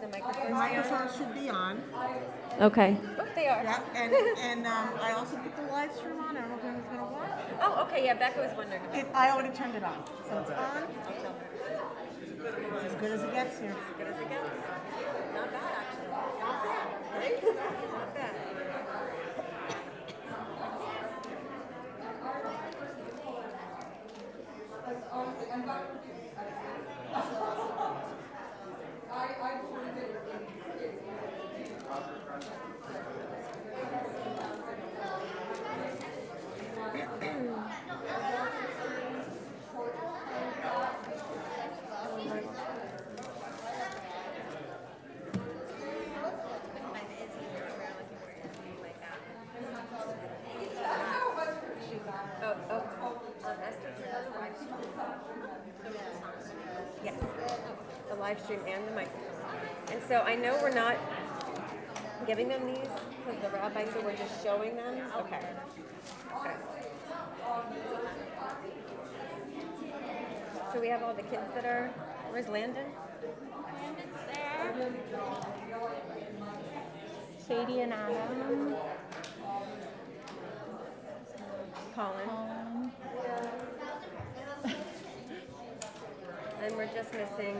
the microphones The be on? microphones should be on. Okay. Oh, they are. Yeah, and I also put the live stream on. I don't know if anyone's gonna watch. Oh, okay. Yeah, Becca was wondering. I already turned it on, so it's on. It's as good as it gets here. As good as it gets. Not bad, actually. Not bad. Right? Not bad. Yes, the live stream and the microphone. And so I know we're not giving them these because the rabbi said we're just showing them. Okay. Okay. So we have all the kids that are. Where's Landon? Landon's there. Sadie and Adam. Colin. And we're just missing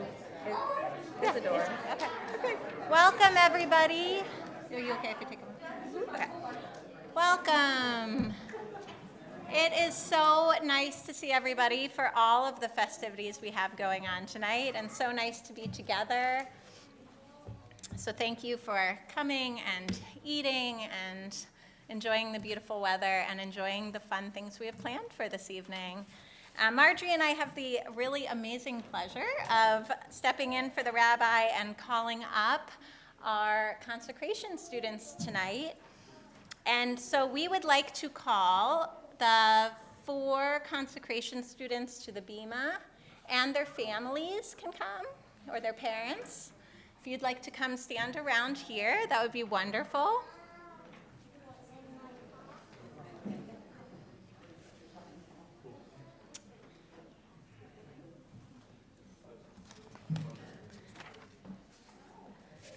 Isadore. Okay. Okay. Welcome, everybody. Are you okay if I take them? Okay. Welcome. It is so nice to see everybody for all of the festivities we have going on tonight, and so nice to be together. So thank you for coming and eating and enjoying the beautiful weather and enjoying the fun things we have planned for this evening. Marjorie and I have the really amazing pleasure of stepping in for the rabbi and calling up our consecration students tonight. And so we would like to call the 4 consecration students to the bima, and their families can come, or their parents. If you'd like to come stand around here, that would be wonderful.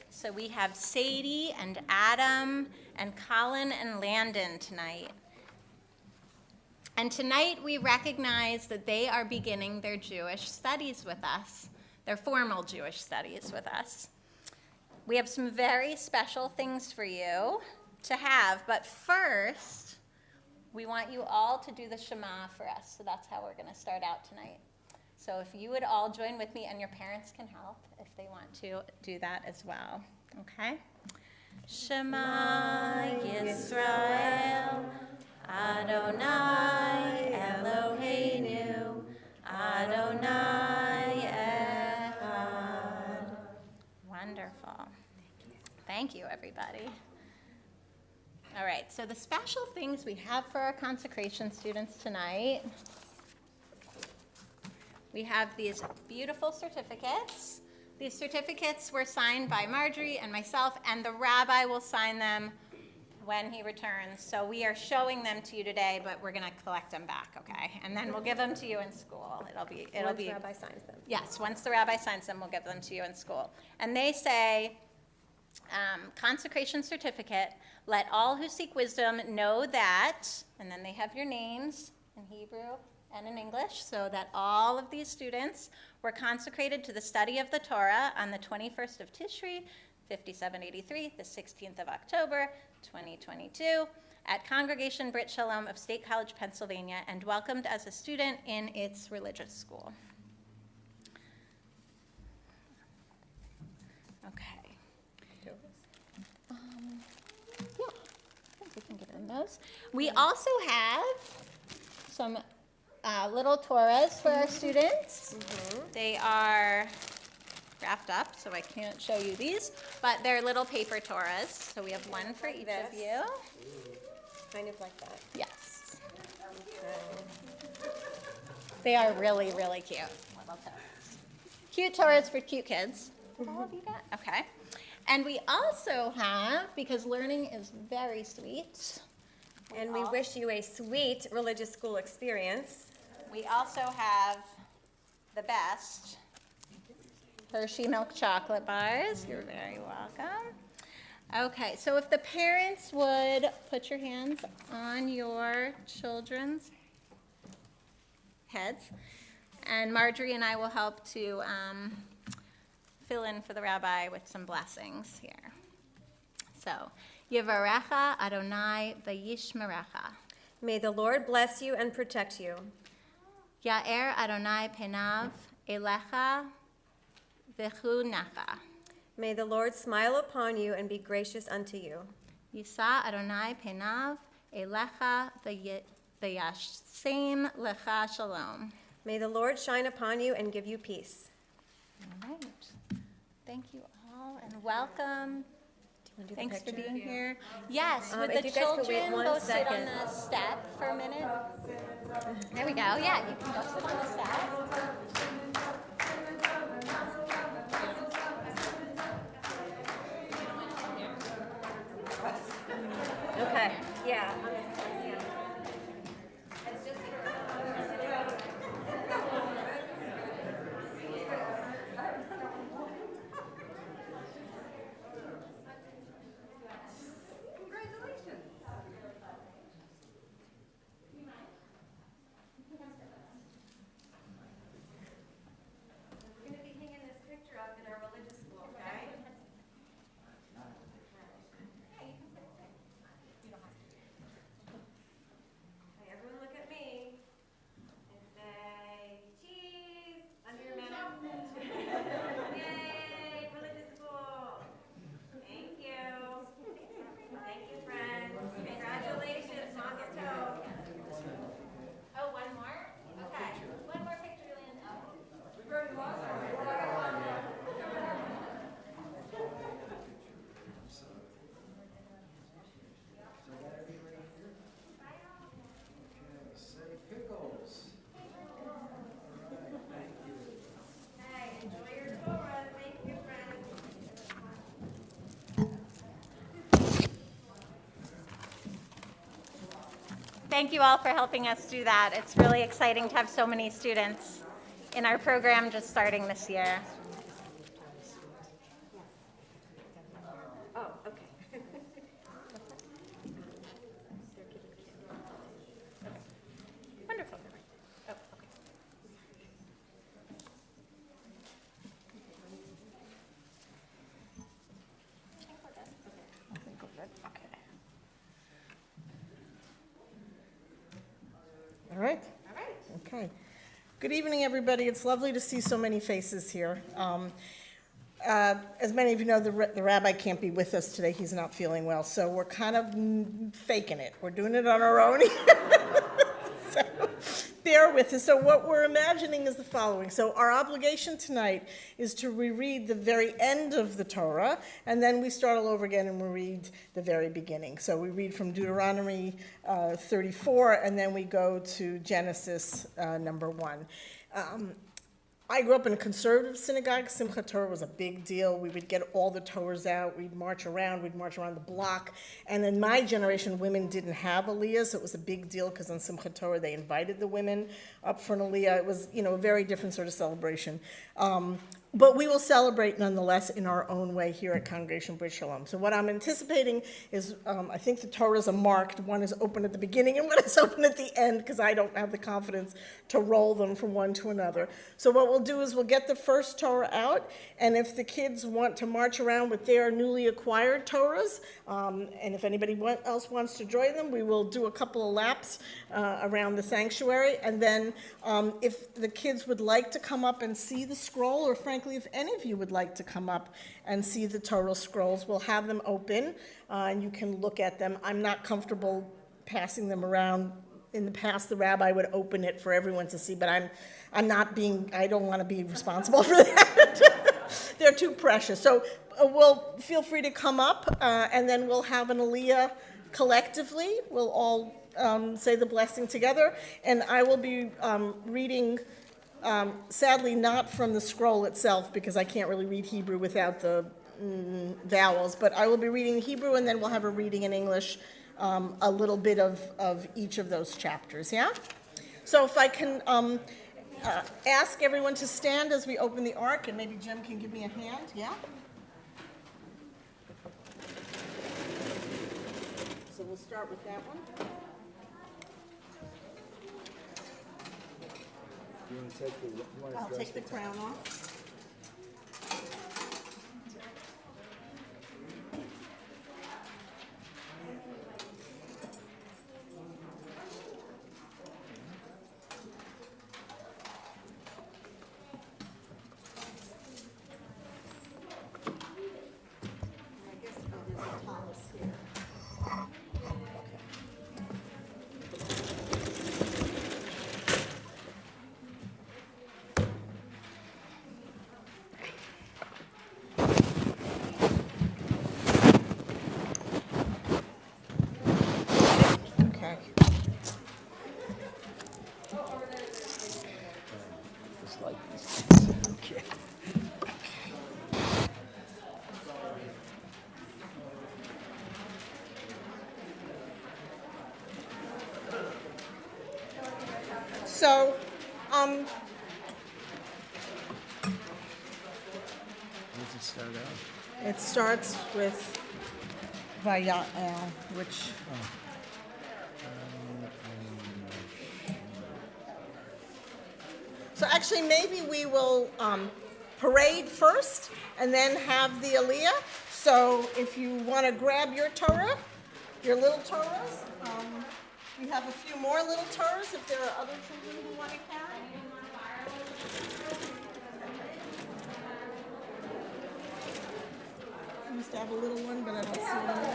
So we have Sadie and Adam and Colin and Landon tonight. And tonight we recognize that they are beginning their Jewish studies with us, their formal Jewish studies with us. We have some very special things for you to have, but first, we want you all to do the Shema for us. So that's how we're going to start out tonight. So if you would all join with me, and your parents can help if they want to do that as well. Okay? Shema Yisrael, Adonai Eloheinu, Adonai Echad. Wonderful. Thank you, everybody. All right, so the special things we have for our consecration students tonight. We have these beautiful certificates. These certificates were signed by Marjorie and myself, and the rabbi will sign them when he returns. So we are showing them to you today, but we're going to collect them back, okay? And then we'll give them to you in school. Once the rabbi signs them. Yes, once the rabbi signs them, we'll give them to you in school. And they say, consecration certificate, let all who seek wisdom know that, and then they have your names in Hebrew and in English, so that all of these students were consecrated to the study of the Torah on the 21st of Tishri, 5783, the 16th of October, 2022, at Congregation Brit Shalom of State College, Pennsylvania, and welcomed as a student in its religious school. Okay. Yeah, I think we can give them those. We also have some little Torahs for our students. They are wrapped up, so I can't show you these, but they're little paper Torahs. So we have one for each of you. Kind of like that. Yes. They are really, really cute. Little Torahs. Cute Torahs for cute kids. All of you got? Okay. And we also have, because learning is very sweet, And we wish you a sweet religious school experience. we also have the best Hershey milk chocolate bars. You're very welcome. Okay, so if the parents would put your hands on your children's heads, and Marjorie and I will help to fill in for the rabbi with some blessings here. So, Yivarecha Adonai v'yishmerecha. May the Lord bless you and protect you. Ya'er Adonai penav elecha v'chunecha. May the Lord smile upon you and be gracious unto you. Yisa Adonai penav elecha v'yashem lecha shalom. May the Lord shine upon you and give you peace. All right. Thank you all and welcome. Thanks for being here. Yes, would if the you guys could wait children one go sit on second. the step for a minute? There we go. Yeah, you can go sit on the step. Okay. Yeah. We're going to be hanging this picture up in our religious school, okay? Okay, everyone look at me and say cheese under your mouth. Yay, religious school. Thank you. Thank you, friends. Congratulations, Mazel Tov. Oh, one more? Okay. One more picture, Julian. Say pickles. Hey, enjoy your Torah. Thank you, friends. Thank you all for helping us do that. It's really exciting to have so many students in our program just starting this year. Oh, okay. Wonderful. Oh, okay. All right? All right. Okay. Good evening, everybody. It's lovely to see so many faces here. As many of you know, the rabbi can't be with us today. He's not feeling well, so we're kind of faking it. We're doing it on our own. So bear with us. So what we're imagining is the following. So our obligation tonight is to reread the very end of the Torah, and then we start all over again and we read the very beginning. So we read from Deuteronomy 34, and then we go to Genesis number 1. I grew up in a conservative synagogue. Simchat Torah was a big deal. We would get all the Torahs out. We'd march around the block. And in my generation, women didn't have aliyah, so it was a big deal because on Simchat Torah, they invited the women up for an aliyah. It was, a very different sort of celebration. But we will celebrate nonetheless in our own way here at Congregation Brit Shalom. So what I'm anticipating is, I think the Torahs are marked. One is open at the beginning and one is open at the end because I don't have the confidence to roll them from one to another. So what we'll do is we'll get the first Torah out, and if the kids want to march around with their newly acquired Torahs, and if anybody else wants to join them, we will do a couple of laps around the sanctuary, and then if the kids would like to come up and see the scroll, or frankly, if any of you would like to come up and see the Torah scrolls, we'll have them open, and you can look at them. I'm not comfortable passing them around. In the past, the rabbi would open it for everyone to see, but I don't want to be responsible for that. They're too precious. So feel free to come up, and then we'll have an aliyah collectively. We'll all say the blessing together, and I will be reading, sadly not from the scroll itself, because I can't really read Hebrew without the vowels, but I will be reading Hebrew, and then we'll have a reading in English, a little bit of each of those chapters, yeah? So if I can ask everyone to stand as we open the ark, and maybe Jim can give me a hand, yeah? So we'll start with that one. You want to take the, you want to I'll dress take the crown off. I guess there's a Thomas here. Okay. Just like this. Okay. So, How does it start out? it starts with Vaya'el, which so actually maybe we will parade first and then have the Aliyah. So if you want to grab your Torah, your little Torahs, we have a few more little Torahs if there are other children who want to carry. I used to have a little one, but I don't see one.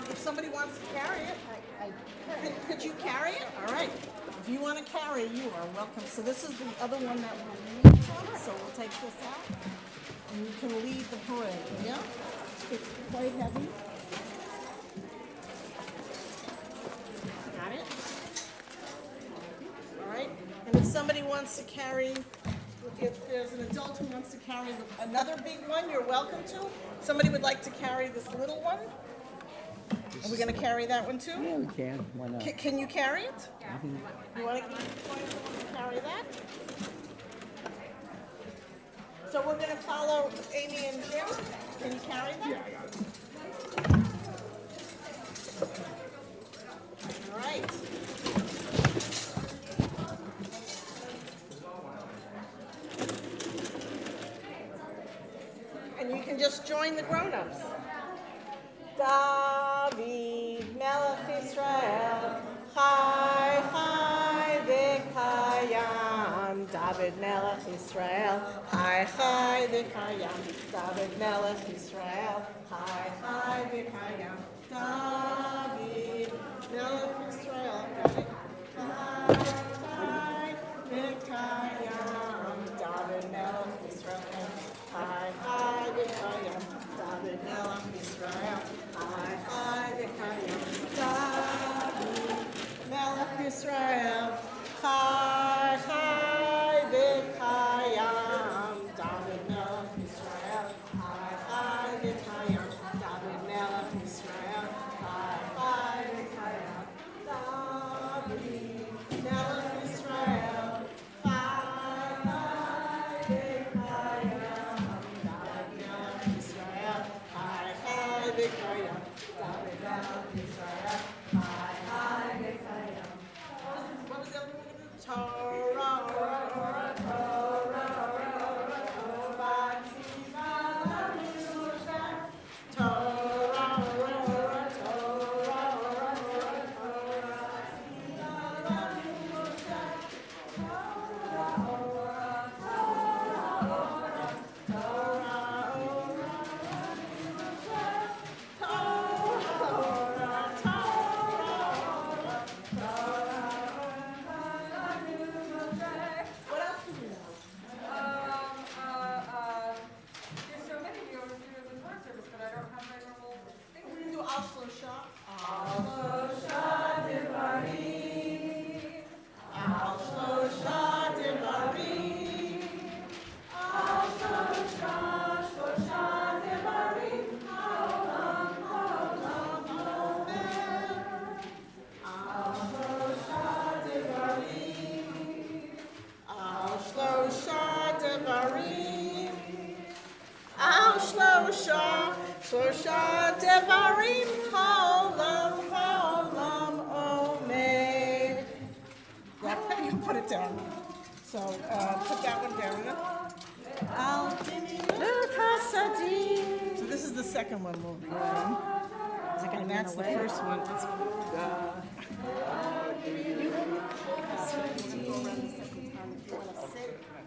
If somebody wants to carry it, could you carry it? All right. If you want to carry, you are welcome. So this is the other one that we're reading from. So we'll take this out, and you can lead the parade. Yeah, it's quite heavy. Got it? All right. And if somebody wants to carry, if there's an adult who wants to carry another big one, you're welcome to. Somebody would like to carry this little one. Are we going to carry that one too? Yeah, we can. Why not? Can you carry it? You want to carry that? So we're going to follow Amy and Jim. Can you carry that? Yeah, I got it. All right. And you can just join the grown-ups. David, Melech Israel, Chai, Chai, V'Kayam. David, Melech Israel, Chai, Chai, V'Kayam. David, Melech Israel, Chai, Chai, V'Kayam. David, Melech Israel, got it? Chai, Chai, V'Kayam. David, Melech Israel, Chai, Chai, V'Kayam. David, Melech Israel. Chai, Chai, V'Kayam. David, Melech Israel. Chai, Chai, V'Kayam. David, Melech Israel. Chai, Chai, V'Kayam. David, Melech Israel. Chai, Chai, V'Kayam. David, Melech Israel. Chai, Chai, V'Kayam. David, Melech Israel. Chai, Chai, V'Kayam. David, Melech Israel. Chai, Chai, V'Kayam. What was the other one? Torah, Torah, Torah, Torah, Torah, Torah, Torah, What else do we know? There's so many of you over here in the Torah service, but I don't have my normal thing. We're gonna do Al Shlosha. Al Shlosha Devarim. Al Shlosha, Shlosha Devarim Haolam Omed. That's how you put it down. So put that one down. Al Chassadim. So this is the second one we'll be doing. And that's the first one.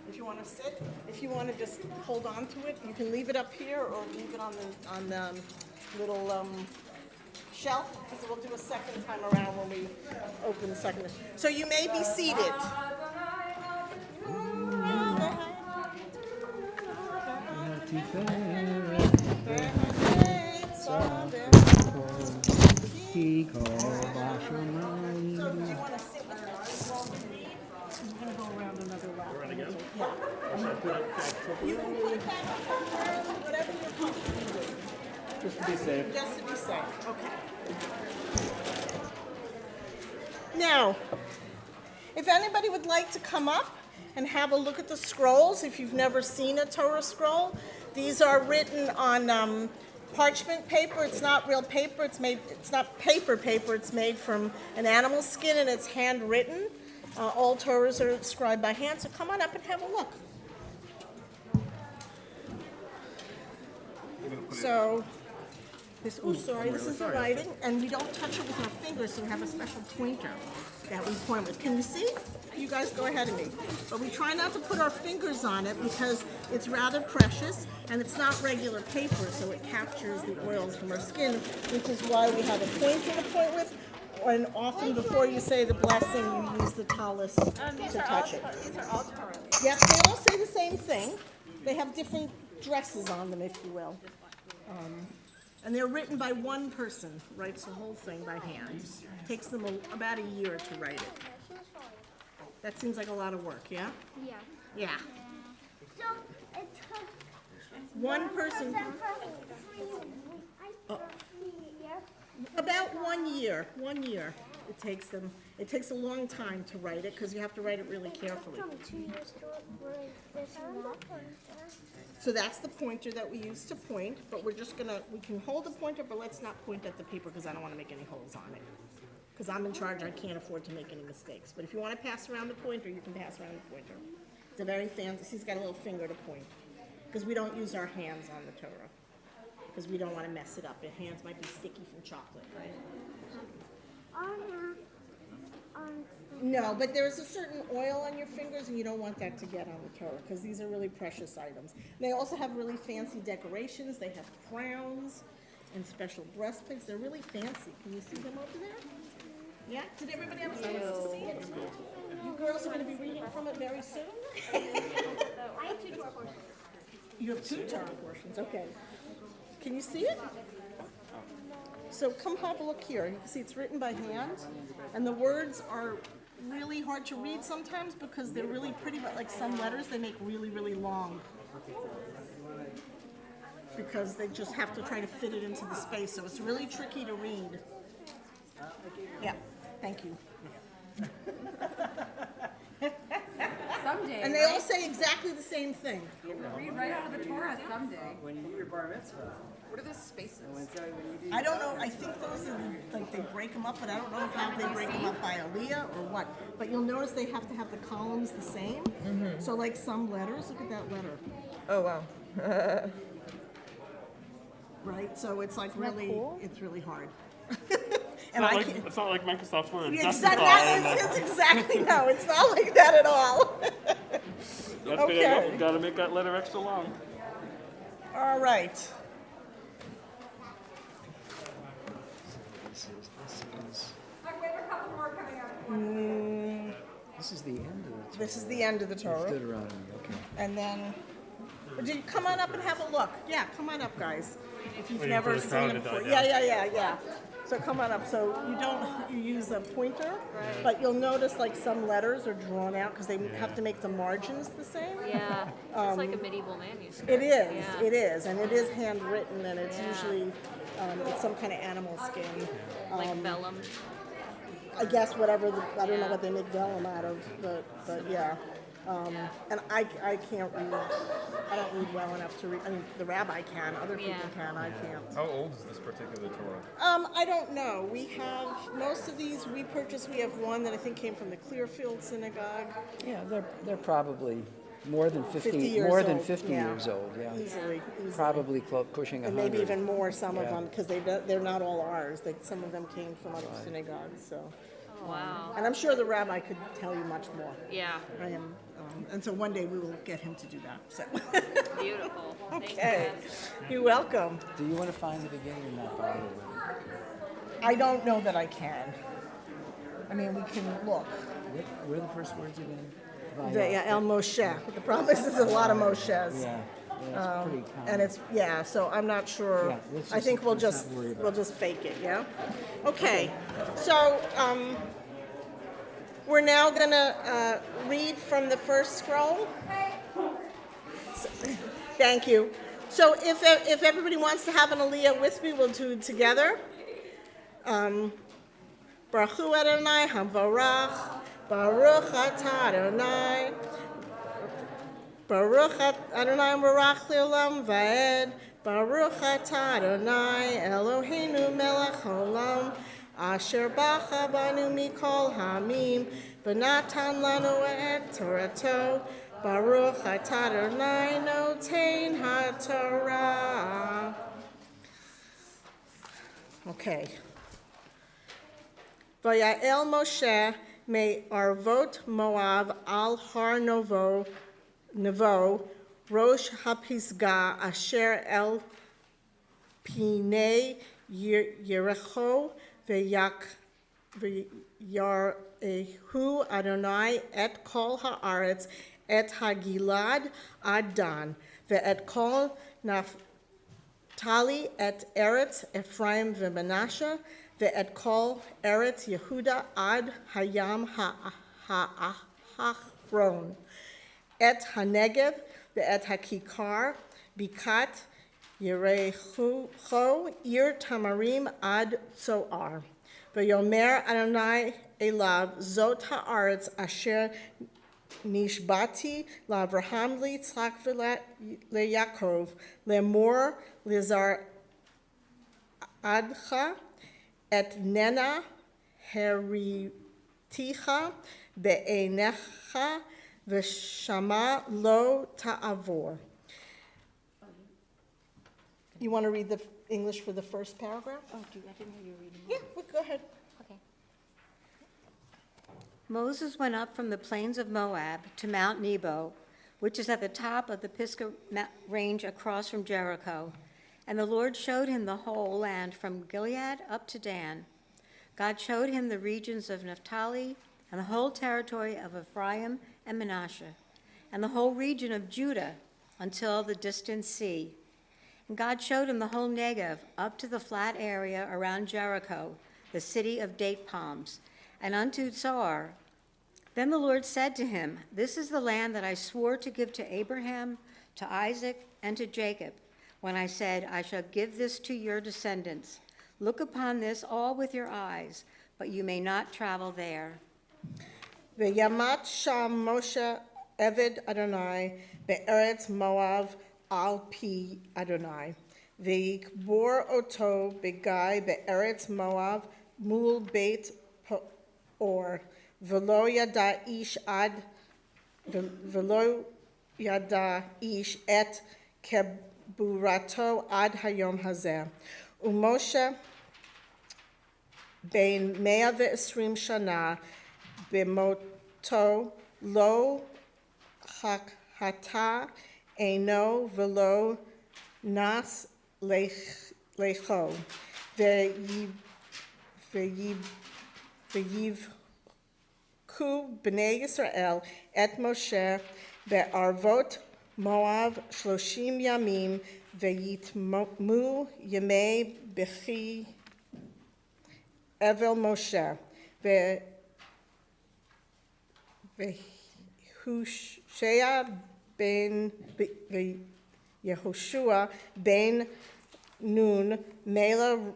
If you want to sit, if you want to just hold on to it, you can leave it up here or leave it on the little shelf, because we'll do a second time around when we open the second. So you may be seated. So do you want to sit with us while we read? We're going to go around another lap. We're going to go? Yeah. You can put it back up, whatever you're comfortable with. Just to be safe. Just to be safe, okay. Now, if anybody would like to come up and have a look at the scrolls, if you've never seen a Torah scroll, these are written on parchment paper. It's not real paper. It's not paper, it's made from an animal skin, and it's handwritten. All Torahs are scribed by hand, so come on up and have a look. So, this is the writing, and we don't touch it with our fingers, so we have a special pointer that we point with. Can you see? You guys go ahead of me. But we try not to put our fingers on it because it's rather precious, and it's not regular paper, so it captures the oils from our skin, which is why we have a pointer to point with. And often before you say the blessing, you use the talus to touch it. These are all Torah. Yes, they all say the same thing. They have different dresses on them, if you will. And they're written by one person, writes the whole thing by hand. Takes them about a year to write it. That seems like a lot of work, yeah? Yeah. Yeah. So it took One person, about 1 year, 1 year. It takes them. It takes a long time to write it because you have to write it really carefully. 2 years to write this and that. So that's the pointer that we use to point, but we can hold the pointer, but let's not point at the paper because I don't want to make any holes on it. Because I'm in charge, I can't afford to make any mistakes. But if you want to pass around the pointer, you can pass around the pointer. It's a very fancy, he's got a little finger to point. Because we don't use our hands on the Torah. Because we don't want to mess it up. Your hands might be sticky from chocolate, right? No, but there's a certain oil on your fingers, and you don't want that to get on the Torah, because these are really precious items. They also have really fancy decorations. They have crowns and special breastplates. They're really fancy. Can you see them over there? Yeah? Did everybody have a chance to see it? You girls are going to be reading from it very soon? I have 2 Torah portions. You have 2 Torah portions, okay. Can you see it? So come have a look here. You can see it's written by hand, and the words are really hard to read sometimes because they're really pretty, but like some letters, they make really, really long. Because they just have to try to fit it into the space, so it's really tricky to read. Yeah, thank you. Someday, And they all say exactly the same thing. read right out of the Torah someday. When you do your bar mitzvah, What are the spaces? when you do I don't know, I think those are, like, they break them up, but I don't know how they break them up by Aliyah or what. But you'll notice they have to have the columns the same. So like some letters, look at that letter, Oh, wow. right? So it's like really, it's really hard. It's not, like, it's not like Microsoft Word. It's Justify it's exactly, no, it's not like that at all. That's okay. You gotta make that letter extra long. All right. We have a couple more coming up. This is the end of it. This is the end of the Torah. Deuteronomy, okay. And then, did you come on up and have a look? Yeah, come on up, guys. If you've Waiting never for the seen crowd them to die before. down. Yeah. So come on up. So you use a pointer, but you'll notice like some letters are drawn out because they have to make the margins the same. Yeah, it's like a medieval manuscript. It is, Yeah. it is, and it is handwritten, and it's usually it's some kind of animal skin. Like vellum. I guess whatever. I don't know what they make vellum out of, but yeah. And I can't read, I don't read well enough to read, I mean, the rabbi can, other people Yeah. can, I can't. How old is this particular Torah? I don't know. We have, most of these we purchased, we have one that I think came from the Clearfield Synagogue. Yeah, they're probably more than 50, 50 years more than old, 50 yeah. years old, yeah. Easily. Probably pushing 100. And maybe even more, some of Yeah. them, because they're not all ours. Some of them came from other synagogues, so. Wow. And I'm sure the rabbi could tell you much more. Yeah. I am, and so one day we will get him to do that, so. Beautiful. Thank you, Okay, Pastor. you're welcome. Do you want to find it again or not bother with it? I don't know that I can. I mean, we can look. What are the first words again? Yeah, El Moshe. The problem is there's a lot of Moshes. Yeah, it's pretty common. And it's, yeah, so I'm not sure. Yeah, let's I just- think we'll let's not just, worry about we'll just fake it, yeah? Okay, so, we're now gonna, read from the first scroll. Thank you. So if everybody wants to have an aliyah with me, we'll do it together. Baruch hu Adonai Havarach, Baruch atah Adonai, Baruch Adonai Barach Leolam Vaed, Baruch atah Adonai Eloheinu Melech Haolam, Asher bacha banu mikol hamim, v'natan lanu et Torato, Baruch atah Adonai notein haTorah. Okay. Vaya'el Moshe me'arvot Moav al har Nevo, Rosh hapisga asher el pinei Yericho v'yarehu Adonai et kol haaretz et hagilad ad Dan ve'et kol Naftali et Eretz Ephraim v'Menashe ve'et kol Eretz Yehuda ad hayam ha'achron et hanegev ve'et hakikar bikat Yerecho ir tamarim ad Zoar ve'yomer Adonai elav zot haaretz asher nishbati la'Avraham li'Yitzchak ve'leYaakov lemor lizar adcha et nena heriticha be'einecha v'shama lo ta'avor. You want to read the English for the first paragraph? Oh, I didn't hear you reading. Yeah, go ahead. Okay. Moses went up from the plains of Moab to Mount Nebo, which is at the top of the Pisgah range across from Jericho. And the Lord showed him the whole land from Gilead up to Dan. God showed him the regions of Naphtali and the whole territory of Ephraim and Manasseh, and the whole region of Judah until the distant sea. And God showed him the whole Negev up to the flat area around Jericho, the city of date palms, and unto Zoar. Then the Lord said to him, "This is the land that I swore to give to Abraham, to Isaac, and to Jacob, when I said, I shall give this to your descendants. Look upon this all with your eyes, but you may not travel there." Ve'yamat sham Moshe Eved Adonai be'eretz Moav al pi Adonai. Ve'yikbor oto begai be'eretz Moav mul beit Peor. V'lo yada ish et keburato ad hayom hazeh. Umoshe bein 120 shana b'moto lo hata eno v'lo nas lecho v'yivku b'nei Yisrael et Moshe be'arvot Moav 30 yamim v'yitmu yemei b'chi Evel Moshe Yehoshua ben Nun Mele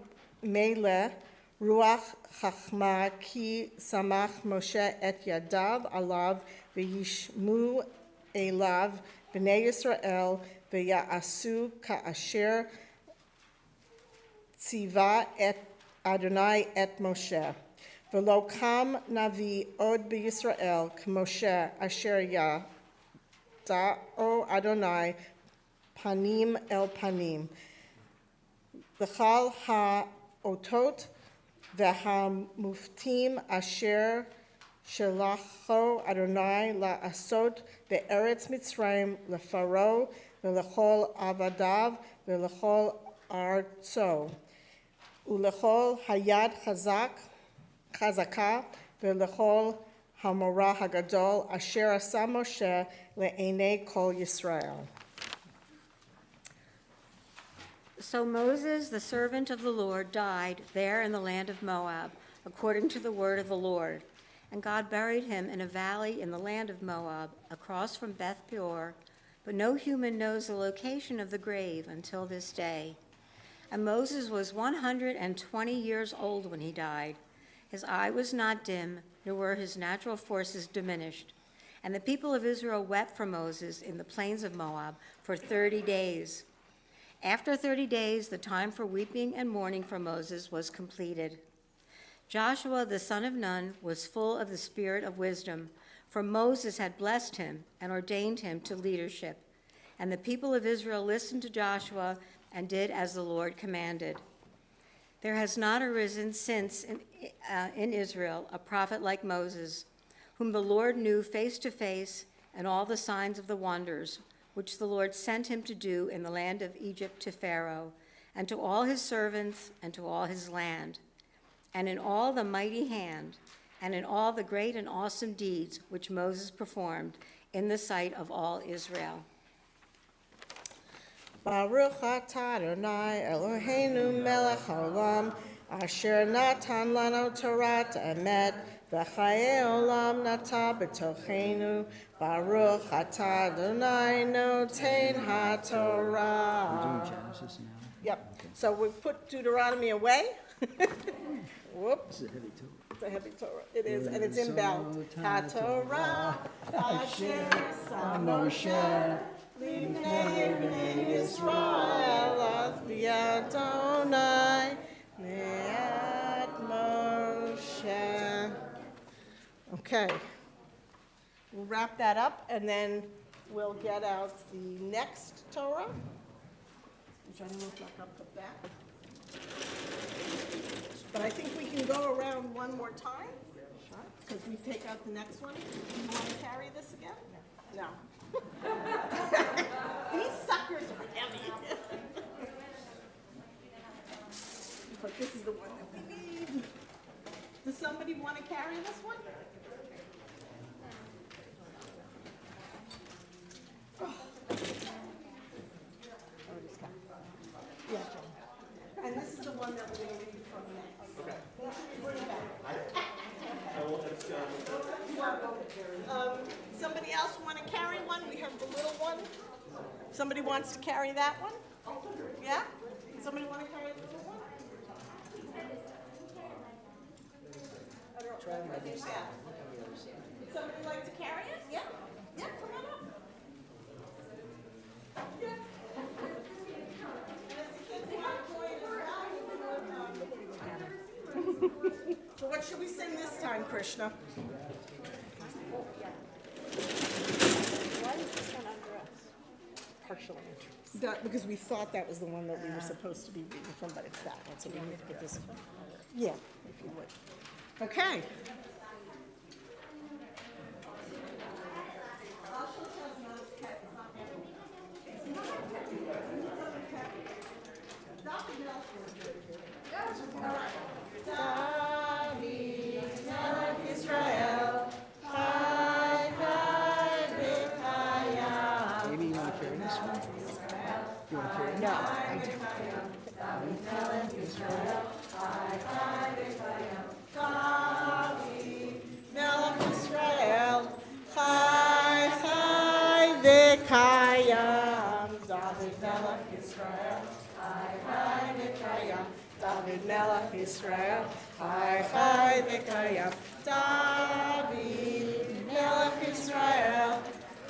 Ruach Chachma ki samach Moshe et yadav alav v'yishmu elav b'nei Yisrael v'ya'asu ka'asher tziva et Adonai et Moshe. V'lo kam navi od b'Yisrael k'Moshe asher yada'o Adonai panim el panim. V'chal ha'otot v'hamuftim asher shelacho Adonai la'asot be'eretz Mitzrayim leFaro v'lechol avadav v'lechol artso u'lechol hayad chazaka v'lechol hamorah hagadol asher asa Moshe le'enei kol Yisrael. So Moses, the servant of the Lord, died there in the land of Moab, according to the word of the Lord. And God buried him in a valley in the land of Moab, across from Beth Peor, but no human knows the location of the grave until this day. And Moses was 120 years old when he died. His eye was not dim, nor were his natural forces diminished. And the people of Israel wept for Moses in the plains of Moab for 30 days. After 30 days, the time for weeping and mourning for Moses was completed. Joshua, the son of Nun, was full of the spirit of wisdom, for Moses had blessed him and ordained him to leadership. And the people of Israel listened to Joshua and did as the Lord commanded. There has not arisen since in Israel a prophet like Moses, whom the Lord knew face to face, and all the signs of the wonders which the Lord sent him to do in the land of Egypt to Pharaoh, and to all his servants, and to all his land, and in all the mighty hand, and in all the great and awesome deeds which Moses performed in the sight of all Israel. Baruch atah Adonai Eloheinu melech haolam, asher natan lanu Torat emet, v'chayei olam nata b'tochenu. Baruch atah Adonai noten haTorah. We're doing Genesis now. Yep. So we put Deuteronomy away. Whoops. This is a heavy tool. It's a heavy Torah. It is, and it's inbound. HaTorah, Asher Moshe, L'nei Bnei Yisrael, Ad B'Adonai, Me'at Moshe. Okay. We'll wrap that up, and then we'll get out the next Torah. Which I don't know if I can put that. But I think we can go around one more time, because we take out the next one. Do you want to carry this again? No. These suckers are heavy. But this is the one that we need. Does somebody want to carry this one? Yeah, John. And this is the one that we're going to read from next. Okay. Bring it back. Somebody else want to carry one? We have the little one. Somebody wants to carry that one? Yeah? Somebody want to carry the little one? I think, yeah. Would somebody like to carry it? Yeah? Yeah, come on up. Yeah. So what should we sing this time, Krishna? Why is this one under us? Partial entries. Because we thought that was the one that we were supposed to be reading from, but it's that one, so we need to put this one. Yeah, if you would. Okay. Amy, you want to carry this one? You want to carry it? No, I do. Melech Yisrael, Chai Chai V'Kayam. David Melech Yisrael, Chai Chai V'Kayam. David Melech Yisrael, Chai Chai V'Kayam. David Melech Yisrael,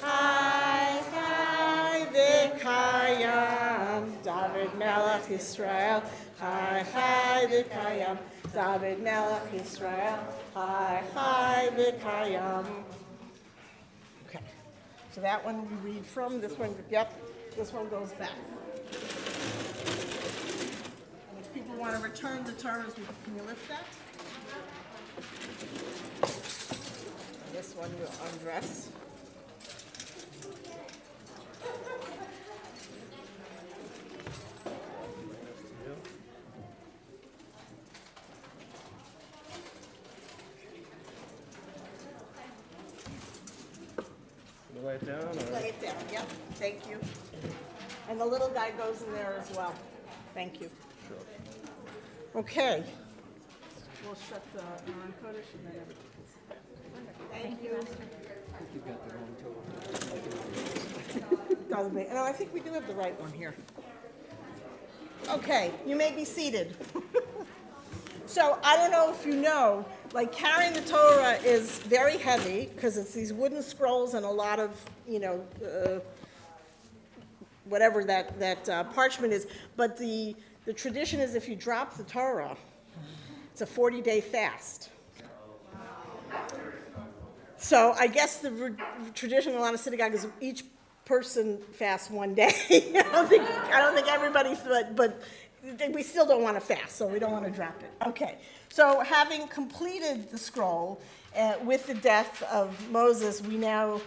Chai Chai V'Kayam. David Melech Yisrael, Chai Chai V'Kayam. David Melech Yisrael, Chai Chai V'Kayam. Okay, so that one we read from, this one, yep, this one goes back. And if people want to return the Torahs, can you lift that? This one you'll undress. Lay it down, or? Lay it down, yep, thank you. And the little guy goes in there as well. Thank you. Sure. Okay. We'll shut the non-coders and then everything. Thank you. You got the wrong tool. Doesn't make, no, I think we do have the right one here. Okay, you may be seated. So I don't know if you know, like carrying the Torah is very heavy because it's these wooden scrolls and a lot of, whatever that parchment is. But the tradition is if you drop the Torah, it's a 40-day fast. So I guess the tradition in a lot of synagogues is each person fasts one day. I don't think everybody, but we still don't want to fast, so we don't want to drop it. Okay, so having completed the scroll with the death of Moses, we now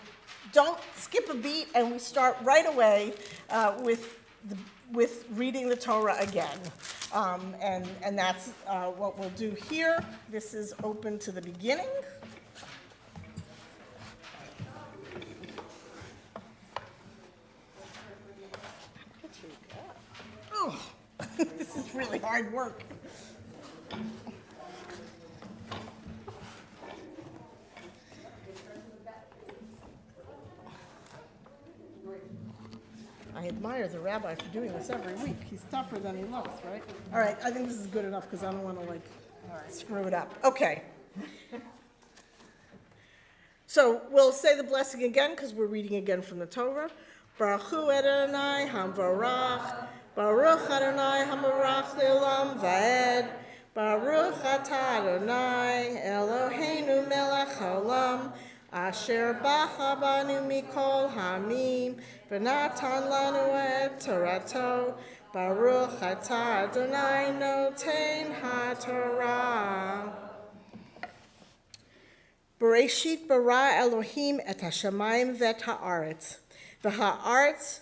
don't skip a beat and we start right away with reading the Torah again. And that's what we'll do here. This is open to the beginning. Oh, this is really hard work. I admire the rabbi for doing this every week. He's tougher than he looks, right? All right, I think this is good enough because I don't want to screw it up. Okay. So we'll say the blessing again because we're reading again from the Torah. Baruch hu Adonai Hamvarach, Baruch Adonai Hamarach Leolam Vaed, Baruch Atah Adonai Eloheinu Melech Haolam, Asher bacha banu mikol hamim, v'natan lanu et Torato, Baruch Atah Adonai noten haTorah. Bereshit bara Elohim et hashamayim v'et ha'aretz, v'ha'aretz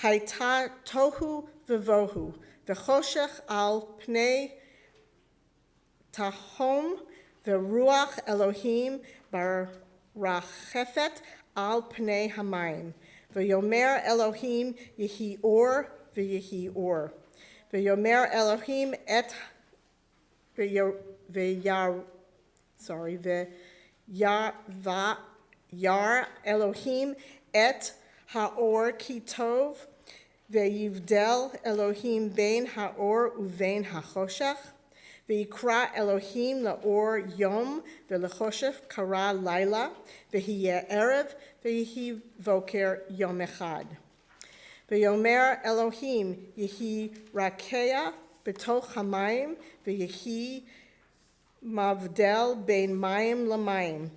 hayta tohu v'vohu, v'choshech al pnei tahom, v'ruach Elohim barachefet al pnei hamayim, v'yomer Elohim yehi or v'yehi or, v'yomer Elohim et v'yar Elohim et haor ki tov, ve'yivdel Elohim bein haor uvein hachoshech, ve'yikra Elohim la'or yom ve'lechoshech kara laila, ve'hiyeh erev ve'yehi voker yom echad. Ve'yomer Elohim yehi rakeya b'toch hamayim, ve'yehi Mavdel bein mayim lamayim,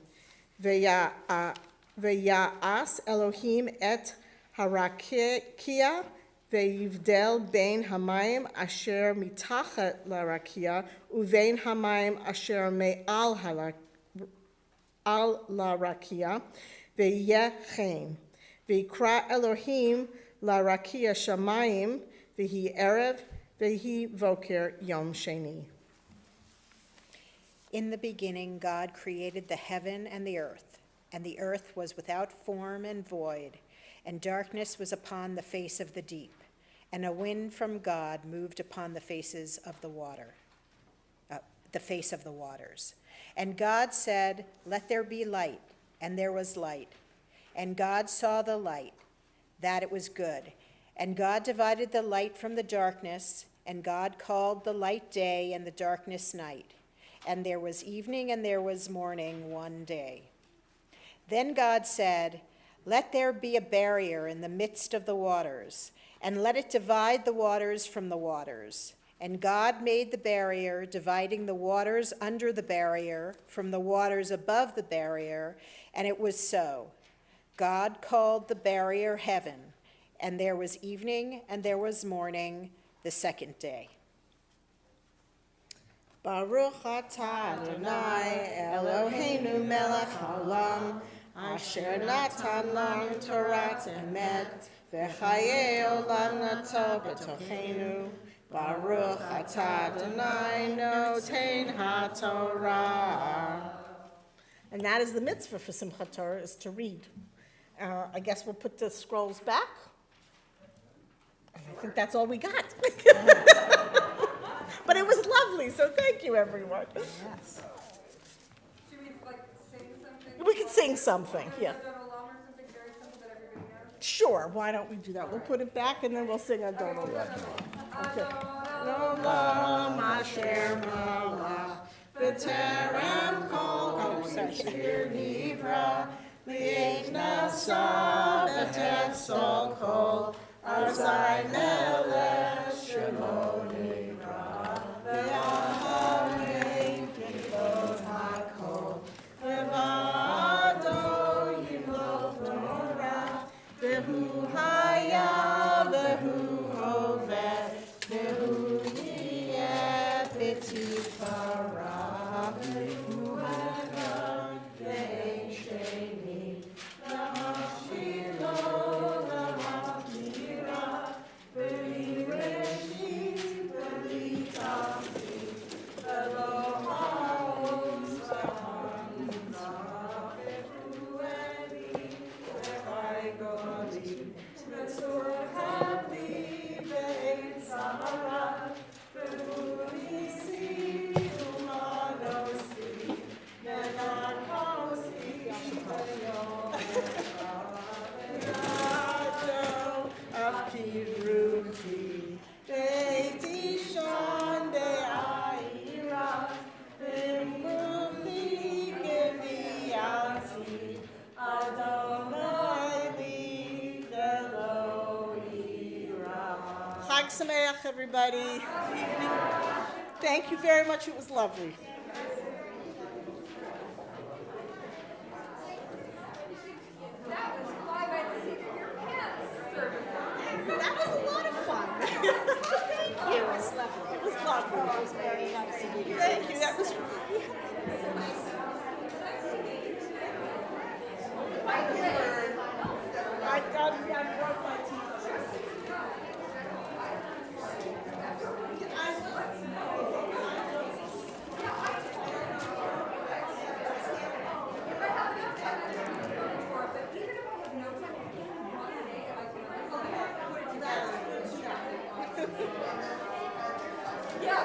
ve'ya'as Elohim et harakia, ve'yivdel bein hamayim asher mitachat larakia, uvein hamayim asher me'al larakia, ve'yeh chen, ve'yikra Elohim larakia shamayim, ve'hi erev, ve'hi voker yom sheni. In the beginning, God created the heaven and the earth was without form and void, and darkness was upon the face of the deep, and a wind from God moved upon the faces of the face of the waters. And God said, "Let there be light," and there was light. And God saw the light, that it was good. And God divided the light from the darkness, And God called the light day and the darkness night. And there was evening and there was morning one day. Then God said, "Let there be a barrier in the midst of the waters, and let it divide the waters from the waters." And God made the barrier, dividing the waters under the barrier from the waters above the barrier, and it was so. God called the barrier heaven, and there was evening and there was morning the second day. Baruch atah Adonai Eloheinu melech haolam, asher natan לנו torat emet, v'chayei olam nato b'tochenu. Baruch atah Adonai noten haTorah. And that is the mitzvah for Simchat Torah, is to read. I guess we'll put the scrolls back. I think that's all we got. But it was lovely, so thank you, everyone. Yes. Should we like sing something? We could sing something, yeah. Adon Olam or something very simple that everybody knows? Sure, why don't we do that? We'll put it back and then we'll sing Adon Olam. Okay. Olam asher malach b'terem kol asher nivra li'et nasa b'tefsol kol azai melech shemo nivra v'yahamei k'lot hakol v'vado yimloch Torah v'hu haya v'hu hoveh v'hu yeh b'tifara v'hu hagad v'ein sheni v'hashilo v'hakira v'ireshit v'litachti v'loha'oz v'hanza v'hu eli v'chai goli v'tzur havli v'ein samara v'hu nisi u'manosi v'narkosi v'yom v'yado afkiruti v'eiti shon de'aira v'muchi geviyati Adonai li v'lo ira. Chag Sameach, everybody. Evening. Thank you very much. It was lovely. That was fly by the seat of your pants service. That was a lot of fun. Thank you. It was lovely. It was lovely. It was very nice to meet you. Thank you. That was. I broke my teeth. Yeah,